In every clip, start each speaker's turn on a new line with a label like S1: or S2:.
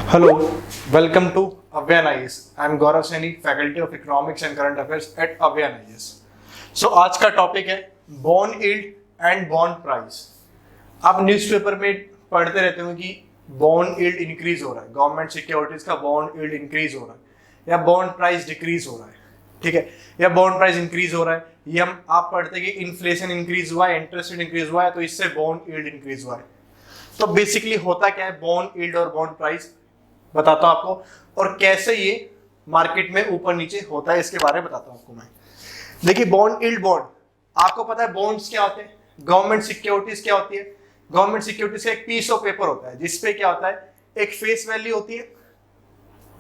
S1: Hello, welcome to Avyan IAS. I am Gaurav Saini, Faculty of Economics and Current Affairs at Avyan IAS. So आज का topic है bond yield and bond price. आप newspaper में पढ़ते रहते हो कि बॉन्ड यील्ड इंक्रीज हो रहा है, गवर्नमेंट सिक्योरिटीज का बॉन्ड यील्ड इंक्रीज हो रहा है या बॉन्ड प्राइस डिक्रीज हो रहा है, ठीक है, या बॉन्ड प्राइस इंक्रीज हो रहा है. ये हम आप पढ़ते हैं कि इन्फ्लेशन इंक्रीज हुआ है, इंटरेस्ट रेट इंक्रीज हुआ है, तो इससे बॉन्ड यील्ड इंक्रीज हुआ है. तो बेसिकली होता क्या है, बॉन्ड यील्ड और बॉन्ड प्राइस बताता हूं आपको, और कैसे ये मार्केट में ऊपर नीचे होता है इसके बारे में बताता हूं आपको मैं. देखिए बॉन्ड यील्ड, बॉन्ड आपको पता है बॉन्ड्स क्या होते हैं, गवर्नमेंट सिक्योरिटीज क्या होती है. गवर्नमेंट सिक्योरिटीज का एक पीस ऑफ पेपर होता है जिसपे क्या होता है, एक फेस वैल्यू होती है.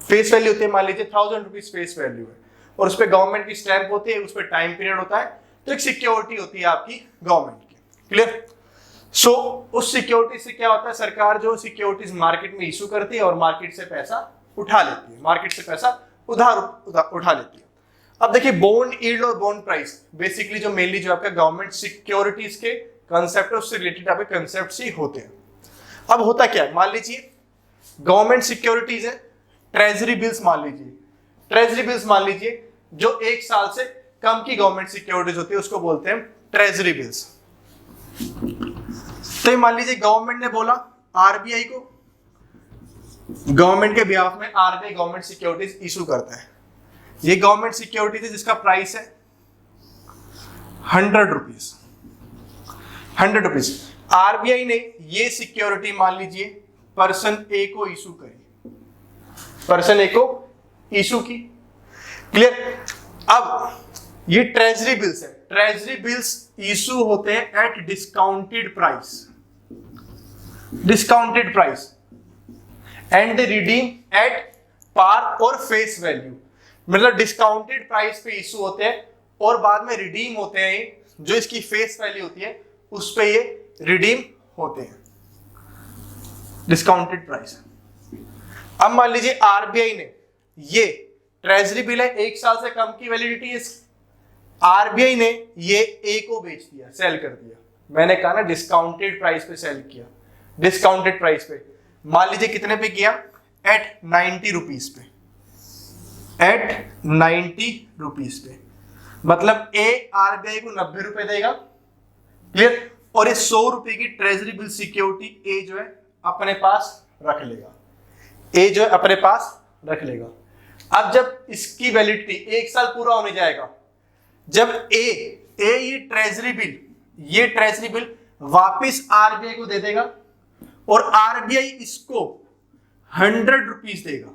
S1: फेस वैल्यू होती है, मान लीजिए 1000 रुपीज फेस वैल्यू है, और उस पर गवर्नमेंट की स्टैंप होती है, उस पर टाइम पीरियड होता है, तो एक सिक्योरिटी होती है आपकी गवर्नमेंट की. क्लियर. सो उस सिक्योरिटी से क्या होता है, सरकार जो सिक्योरिटीज मार्केट में इशू करती है और मार्केट से पैसा उठा लेती है, मार्केट से पैसा उधार उठा लेती है. अब देखिए बॉन्ड यील्ड और बॉन्ड प्राइस बेसिकली जो मेनली जो आपका गवर्नमेंट सिक्योरिटीज के कंसेप्ट है उससे रिलेटेड आपके कंसेप्ट ही होते हैं. अब होता क्या है, मान लीजिए गवर्नमेंट सिक्योरिटीज है, ट्रेजरी बिल्स मान लीजिए, ट्रेजरी बिल्स मान लीजिए जो एक साल से कम की गवर्नमेंट सिक्योरिटीज होती है उसको बोलते हैं ट्रेजरी बिल्स. तो मान लीजिए गवर्नमेंट ने बोला आरबीआई को, गवर्नमेंट के बिहाफ में आरबीआई गवर्नमेंट सिक्योरिटीज इशू करता है. ये गवर्नमेंट सिक्योरिटीज है जिसका प्राइस है 100 रुपीज. 100 रुपीज आरबीआई ने ये सिक्योरिटी मान लीजिए पर्सन ए को इशू करी, पर्सन ए को इशू की. क्लियर. अब ये ट्रेजरी बिल्स है, ट्रेजरी बिल्स इशू होते हैं at discounted price, discounted price, and they redeem at par or face value. मतलब डिस्काउंटेड प्राइस पे इशू होते हैं और बाद में रिडीम होते हैं, जो इसकी फेस वैल्यू होती है उस पे ये रिडीम होते हैं, डिस्काउंटेड प्राइस. अब मान लीजिए आरबीआई ने ये ट्रेजरी बिल है, एक साल से कम की वैलिडिटी है, आरबीआई ने ये ए को बेच दिया, सेल कर दिया. मैंने कहा ना डिस्काउंटेड प्राइस पे सेल किया, डिस्काउंटेड प्राइस पे. मान लीजिए कितने पे किया, एट 90 रुपीज पे, एट 90 रुपीज पे. मतलब ए आरबीआई को 90 रुपए देगा. क्लियर. और ये 100 रुपए की ट्रेजरी बिल सिक्योरिटी ए जो है अपने पास रख लेगा, ए जो है अपने पास रख लेगा. अब जब इसकी वैलिडिटी एक साल पूरा होने जाएगा, जब ए ये ट्रेजरी बिल वापिस आरबीआई को दे देगा और आरबीआई इसको 100 रुपीज देगा,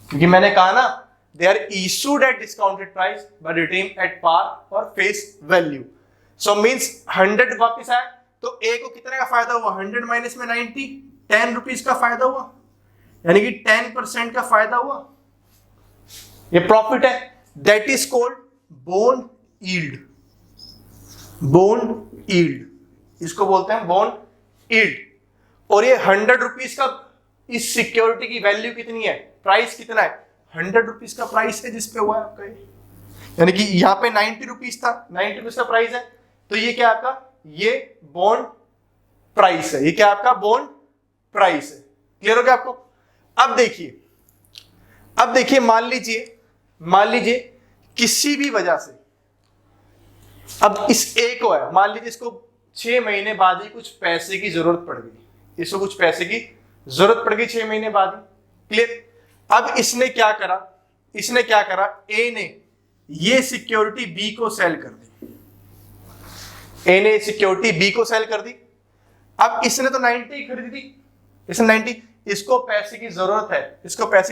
S1: क्योंकि मैंने कहा ना they are issued at discounted price but redeemed at par or face value. So means 100 वापिस आया तो ए को कितने का फायदा हुआ, 100 माइनस में 90, 10 रुपीज का फायदा हुआ, यानी कि 10% का फायदा हुआ. ये प्रॉफिट है. That is called bond yield. Bond yield इसको बोलते हैं बॉन्ड यील्ड. और ये 100 रुपीज का इस सिक्योरिटी की वैल्यू कितनी है, प्राइस कितना है, 100 रुपीज का प्राइस है जिसपे हुआ है आपका, यानी कि यहाँ पे 90 रुपीज था, 90 रुपीज का प्राइस है, तो ये क्या आपका, ये बॉन्ड प्राइस है. ये क्या आपका बॉन्ड प्राइस है. क्लियर हो गया आपको. अब देखिए मान लीजिए किसी भी वजह से अब इस ए को है, मान लीजिए इसको 6 महीने बाद ही कुछ पैसे की जरूरत पड़ गई, इसको कुछ पैसे की जरूरत पड़ गई 6 महीने बाद ही. क्लियर. अब इसने क्या करा, ए ने ये सिक्योरिटी बी को सेल कर दी, ए ने सिक्योरिटी बी को सेल कर दी. अब इसने तो 90 खरीदी थी, इसने 90, इसको पैसे की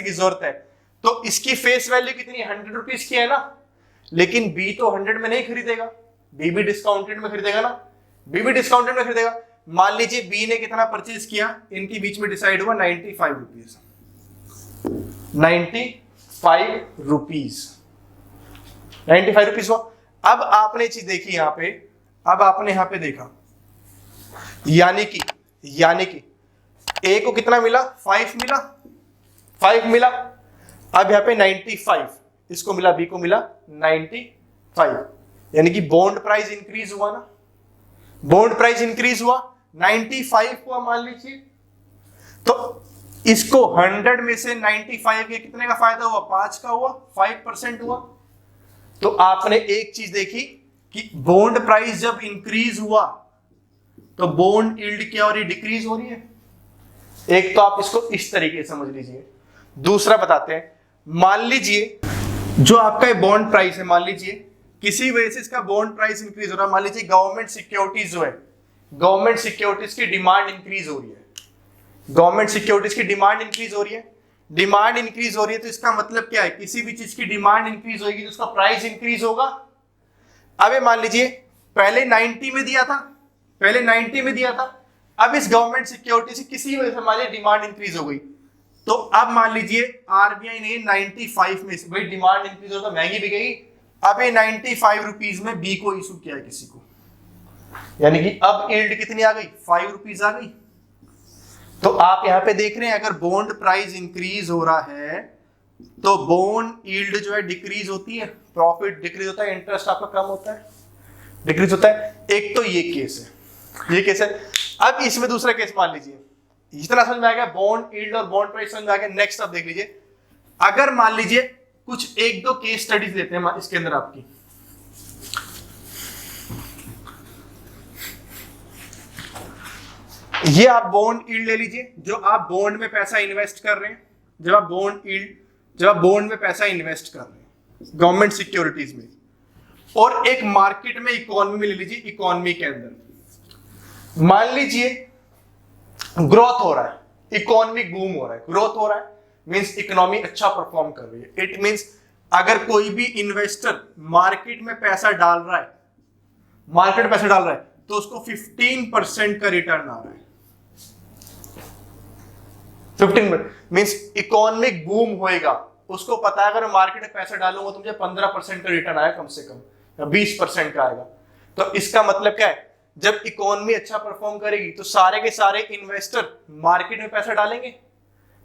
S1: जरूरत है, तो इसकी फेस वैल्यू कितनी, 100 रुपीज की है ना, लेकिन बी तो 100 में नहीं खरीदेगा, बी भी डिस्काउंटेड में खरीदेगा ना, बी भी डिस्काउंटेड में खरीदेगा. मान लीजिए बी ने कितना परचेज किया, इनके बीच में डिसाइड हुआ 95 रुपीज, 95 रुपीज हुआ. अब आपने चीज देखी यहां पे, अब आपने यहां पे देखा, यानी कि ए को कितना मिला, 5 मिला. अब यहाँ पे 95 इसको मिला, बी को मिला 95, यानी कि बॉन्ड प्राइस इंक्रीज हुआ ना, बॉन्ड प्राइस इंक्रीज हुआ, 95 हुआ मान लीजिए. तो इसको 100 में से 95 के कितने का फायदा हुआ? 5 का हुआ, 5% हुआ। तो आपने एक चीज देखी कि बॉन्ड प्राइस जब इंक्रीज हुआ तो बॉन्ड यील्ड क्या हो रही है? डिक्रीज हो रही है। एक तो आप इसको इस तरीके से समझ लीजिए। दूसरा बताते हैं, मान लीजिए जो आपका बॉन्ड प्राइस है, मान लीजिए किसी वजह से इसका बॉन्ड प्राइस इंक्रीज हो रहा है। मान लीजिए गवर्नमेंट सिक्योरिटीज जो है, गवर्नमेंट सिक्योरिटीज की डिमांड इंक्रीज हो रही है, गवर्नमेंट सिक्योरिटीज की डिमांड इंक्रीज हो रही है। डिमांड इंक्रीज हो रही है तो इसका मतलब क्या है? किसी भी चीज की डिमांड इंक्रीज होगी तो उसका प्राइस इंक्रीज होगा। अब मान लीजिए पहले 90 में दिया था, पहले 90 में दिया था, अब इस गवर्नमेंट सिक्योरिटी से किसी वजह से हमारी डिमांड इंक्रीज हो गई, तो अब मान लीजिए आरबीआई ने 95 में से, भाई डिमांड इंक्रीज हो तो महंगी भी गई, अब ये 95 रुपीज में बी को इशू किया है किसी को, यानी कि अब यील्ड कितनी आ गई? 5 रुपीज आ गई। तो आप यहां पे देख रहे हैं अगर बॉन्ड प्राइस इंक्रीज हो रहा है तो बॉन्ड यील्ड जो है डिक्रीज होती है, प्रॉफिट डिक्रीज होता है, इंटरेस्ट आपका कम होता है, डिक्रीज होता है। एक तो ये केस है, ये केस है। अब इसमें दूसरा केस मान लीजिए, इतना समझ में आ गया, बॉन्ड यील्ड और बॉन्ड प्राइस समझ में आ गया। नेक्स्ट आप देख लीजिए, अगर मान लीजिए कुछ एक दो केस स्टडीज लेते हैं इसके अंदर आपकी, ये आप बॉन्ड यील्ड ले लीजिए, जो आप बॉन्ड में पैसा इन्वेस्ट कर रहे हैं, जब आप बॉन्ड में पैसा इन्वेस्ट कर रहे हैं गवर्नमेंट सिक्योरिटीज में, और एक मार्केट में इकोनॉमी में ले लीजिए, इकोनॉमी के अंदर मान लीजिए ग्रोथ हो रहा है, इकोनॉमिक बूम हो रहा है, ग्रोथ हो रहा है, मींस इकोनॉमी अच्छा परफॉर्म कर रही है। इट मींस अगर कोई भी इन्वेस्टर मार्केट में पैसा डाल रहा है, मार्केट में पैसा डाल रहा है तो उसको 15% का रिटर्न आ रहा है। 15% मींस इकोनॉमिक बूम होएगा, उसको पता है अगर मार्केट में पैसा डालूंगा तो मुझे 15% का रिटर्न आएगा कम से कम, या 20% का आएगा। तो इसका मतलब क्या है? जब इकोनॉमी अच्छा परफॉर्म करेगी तो सारे के सारे इन्वेस्टर मार्केट में पैसा डालेंगे,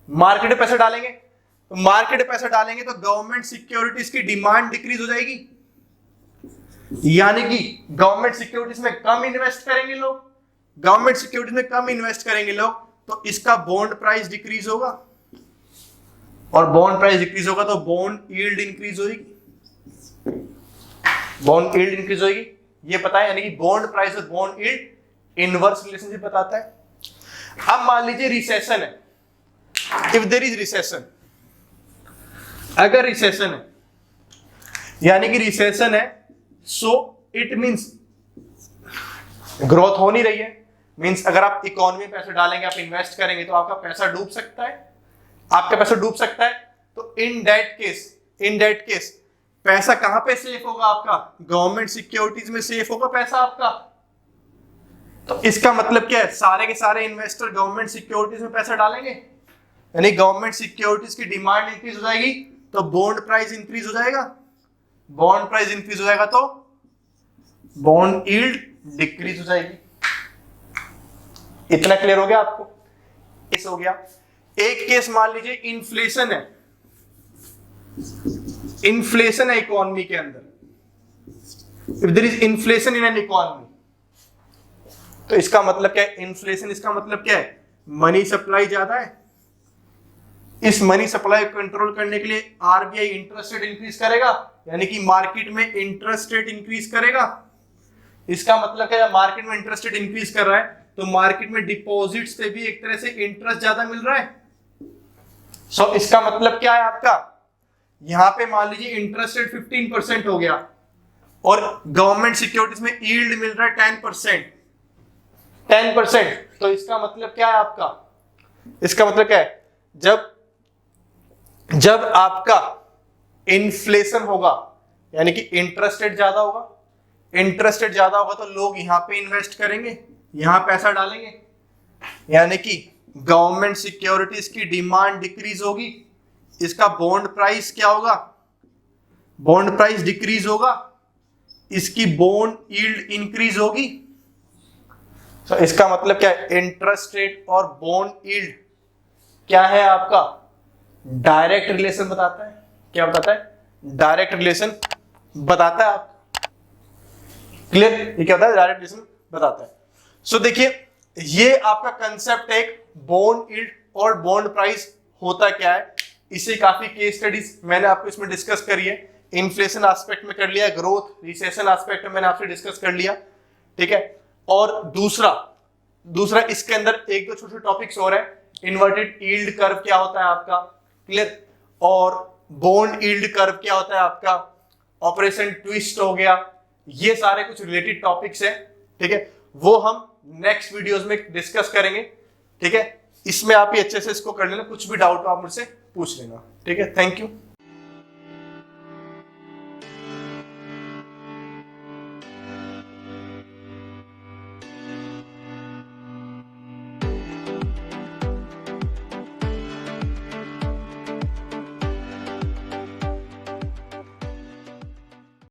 S1: मार्केट में पैसा डालेंगे, तो मार्केट में पैसा डालेंगे तो गवर्नमेंट सिक्योरिटीज की डिमांड डिक्रीज हो जाएगी, यानी कि गवर्नमेंट सिक्योरिटीज में कम इन्वेस्ट करेंगे लोग, गवर्नमेंट सिक्योरिटीज में कम इन्वेस्ट करेंगे लोग, तो इसका बॉन्ड प्राइस डिक्रीज होगा, और बॉन्ड प्राइस डिक्रीज होगा तो बॉन्ड यील्ड इंक्रीज होगी, बॉन्ड यील्ड इंक्रीज होगी, ये पता है, यानी कि बॉन्ड प्राइस और बॉन्ड यील्ड इनवर्स रिलेशनशिप बताता है। अब मान लीजिए रिसेशन है, इफ देयर इज रिसेशन, अगर रिसेशन है, यानी कि रिसेशन है, सो इट मींस ग्रोथ हो नहीं रही है, मींस अगर आप इकोनॉमी में पैसा डालेंगे, आप इन्वेस्ट करेंगे तो आपका पैसा डूब सकता है, आपका पैसा डूब सकता है। तो इन दैट केस पैसा कहां पे सेफ होगा? आपका गवर्नमेंट सिक्योरिटीज में सेफ होगा पैसा आपका। तो इसका मतलब क्या है? सारे के सारे इन्वेस्टर गवर्नमेंट सिक्योरिटीज में पैसा डालेंगे, यानी गवर्नमेंट सिक्योरिटीज की डिमांड इंक्रीज हो जाएगी तो बॉन्ड प्राइस इंक्रीज हो जाएगा, बॉन्ड प्राइस इंक्रीज हो जाएगा तो बॉन्ड यील्ड डिक्रीज हो जाएगी। इतना क्लियर हो गया आपको? केस हो गया। एक केस मान लीजिए इन्फ्लेशन है, इन्फ्लेशन है इकोनॉमी के अंदर, if there is inflation in an economy, तो इसका मतलब क्या है? इन्फ्लेशन, इसका मतलब क्या है? मनी सप्लाई ज्यादा है, इस मनी सप्लाई को कंट्रोल करने के लिए आरबीआई इंटरेस्ट रेट इंक्रीज करेगा, यानी कि मार्केट में इंटरेस्ट रेट इंक्रीज करेगा। इसका मतलब क्या है? मार्केट में इंटरेस्ट रेट इंक्रीज कर रहा है तो मार्केट में डिपॉजिट्स पे भी एक तरह से इंटरेस्ट ज्यादा मिल रहा है। सो इसका मतलब क्या है आपका? यहां पे मान लीजिए इंटरेस्ट रेट 15% हो गया और गवर्नमेंट सिक्योरिटीज में यील्ड मिल रहा है 10%, तो इसका मतलब क्या है आपका? इसका मतलब क्या है? जब आपका इन्फ्लेशन होगा, यानी कि इंटरेस्ट रेट ज्यादा होगा, इंटरेस्ट रेट ज्यादा होगा तो लोग यहां पे इन्वेस्ट करेंगे, यहां पैसा डालेंगे, यानी कि गवर्नमेंट सिक्योरिटीज की डिमांड डिक्रीज होगी, इसका बॉन्ड प्राइस क्या होगा? बॉन्ड प्राइस डिक्रीज होगा, इसकी बॉन्ड यील्ड इंक्रीज होगी। तो इसका मतलब क्या है? इंटरेस्ट रेट और बॉन्ड यील्ड क्या है आपका? डायरेक्ट रिलेशन बताता है। क्या बताता है? डायरेक्ट रिलेशन बताता है। आप क्लियर? ये क्या होता है? डायरेक्ट रिलेशन बताता है। सो देखिए, ये आपका कंसेप्ट है एक बॉन्ड यील्ड और बॉन्ड प्राइस होता क्या है, इसे काफी केस स्टडीज मैंने आपको इसमें डिस्कस करी है। इन्फ्लेशन एस्पेक्ट में कर लिया, ग्रोथ रिसेशन एस्पेक्ट में मैंने आपसे डिस्कस कर लिया, ठीक है। और दूसरा इसके अंदर एक दो छोटे टॉपिक्स और है। इन्वर्टेड यील्ड कर्व क्या होता है आपका, क्लियर, और बॉन्ड यील्ड कर्व क्या होता है आपका, ऑपरेशन ट्विस्ट हो गया, ये सारे कुछ रिलेटेड टॉपिक्स हैं, ठीक है। वो हम नेक्स्ट वीडियोस में डिस्कस करेंगे, ठीक है। इसमें आप ही अच्छे से इसको कर लेना, कुछ भी डाउट हो आप मुझसे पूछ लेना, ठीक है। Thank you.